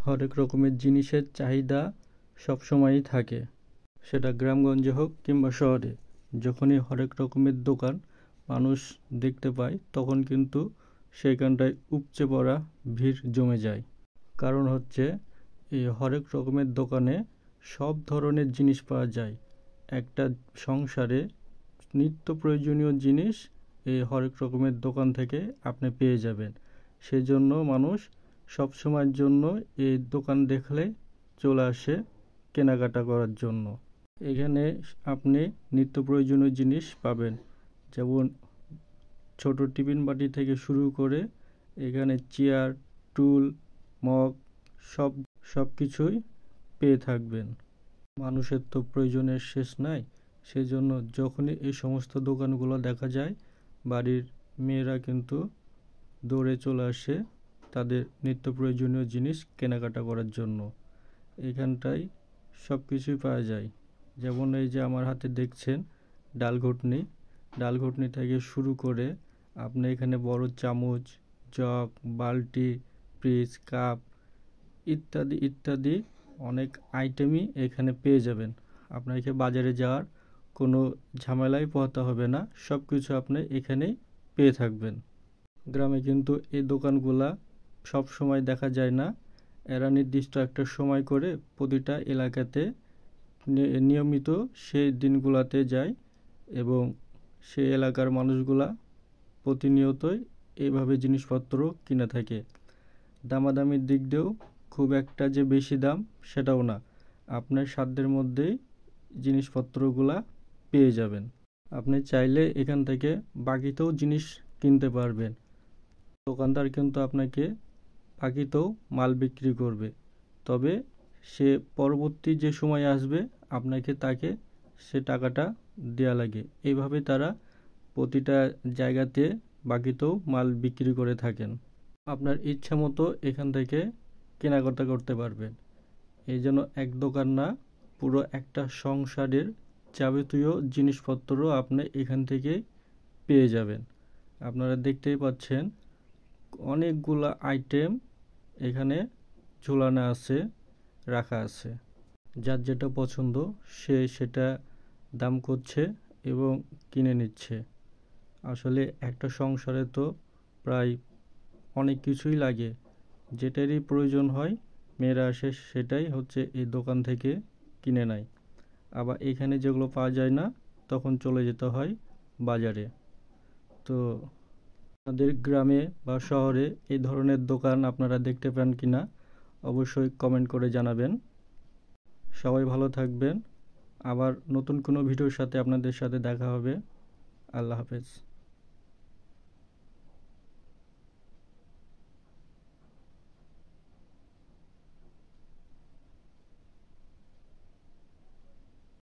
হরেক রকমের জিনিসের চাহিদা সবসময়ই থাকে, সেটা গ্রামগঞ্জে হোক কিংবা শহরে। যখনই হরেক রকমের দোকান মানুষ দেখতে পায় তখন কিন্তু সেইখানটায় উপচে পড়া ভিড় জমে যায়। কারণ হচ্ছে এই হরেক রকমের দোকানে সব ধরনের জিনিস পাওয়া যায়। একটা সংসারে নিত্য প্রয়োজনীয় জিনিস এই হরেক রকমের দোকান থেকে আপনি পেয়ে যাবেন। সেজন্য মানুষ সব সময়ের জন্য এই দোকান দেখলে চলে আসে কেনাকাটা করার জন্য। এখানে আপনি নিত্য প্রয়োজনীয় জিনিস পাবেন, যেমন ছোট টিফিন বাটি থেকে শুরু করে এখানে চেয়ার, টুল, মগ সব কিছুই পেয়ে থাকবেন। মানুষের তো প্রয়োজনের শেষ নাই, সেজন্য যখনই এই সমস্ত দোকানগুলো দেখা যায় বাড়ির মেয়েরা কিন্তু দৌড়ে চলে আসে তাদের নিত্য প্রয়োজনীয় জিনিস কেনাকাটা করার জন্য। এখানটায় সব কিছুই পাওয়া যায়, যেমন এই যে আমার হাতে দেখছেন ডাল ঘুটনি থেকে শুরু করে আপনি এখানে বড় চামচ, জগ, বালতি, পিস, কাপ ইত্যাদি ইত্যাদি অনেক আইটেমই এখানে পেয়ে যাবেন। আপনাকে বাজারে যাওয়ার কোনো ঝামেলাই পোহাতে হবে না, সব কিছু আপনি এখানেই পেয়ে থাকবেন। গ্রামে কিন্তু এই দোকানগুলা সব সময় দেখা যায় না, এরা নির্দিষ্ট একটা সময় করে প্রতিটা এলাকাতে নিয়মিত সেই দিনগুলোতে যায় এবং সেই এলাকার মানুষগুলা প্রতিনিয়তই এইভাবে জিনিসপত্র কিনে থাকে। দামাদামির দিক দিয়েও খুব একটা যে বেশি দাম সেটাও না, আপনার সাধ্যের মধ্যেই জিনিসপত্রগুলা পেয়ে যাবেন। আপনি চাইলে এখান থেকে বাকিতেও জিনিস কিনতে পারবেন। দোকানদার কিন্তু আপনাকে বাকিতেও মাল বিক্রি করবে, তবে সে পরবর্তী যে সময় আসবে আপনাকে তাকে সে টাকাটা দেয়া লাগে। এইভাবে তারা প্রতিটা জায়গাতে বাকিতেও মাল বিক্রি করে থাকেন। আপনার ইচ্ছা মতো এখান থেকে কেনাকাটা করতে পারবেন। এই জন্য এক দোকান না, পুরো একটা সংসারের যাবতীয় জিনিসপত্র আপনি এখান থেকে পেয়ে যাবেন। আপনারা দেখতেই পাচ্ছেন অনেকগুলা আইটেম এখানে ঝুলানো আছে, রাখা আছে। যার যেটা পছন্দ সে সেটা দাম করছে এবং কিনে নিচ্ছে। আসলে একটা সংসারে তো প্রায় অনেক কিছুই লাগে, যেটারই প্রয়োজন হয় মেয়েরা আসে সেটাই হচ্ছে এই দোকান থেকে কিনে নেয়। আবার এখানে যেগুলো পাওয়া যায় না তখন চলে যেতে হয় বাজারে। তো আমাদের গ্রামে বা শহরে এই ধরনের দোকান আপনারা দেখতে পান কিনা অবশ্যই কমেন্ট করে জানাবেন। সবাই ভালো থাকবেন। আবার নতুন কোনো ভিডিওর সাথে আপনাদের সাথে দেখা হবে। আল্লাহ হাফেজ।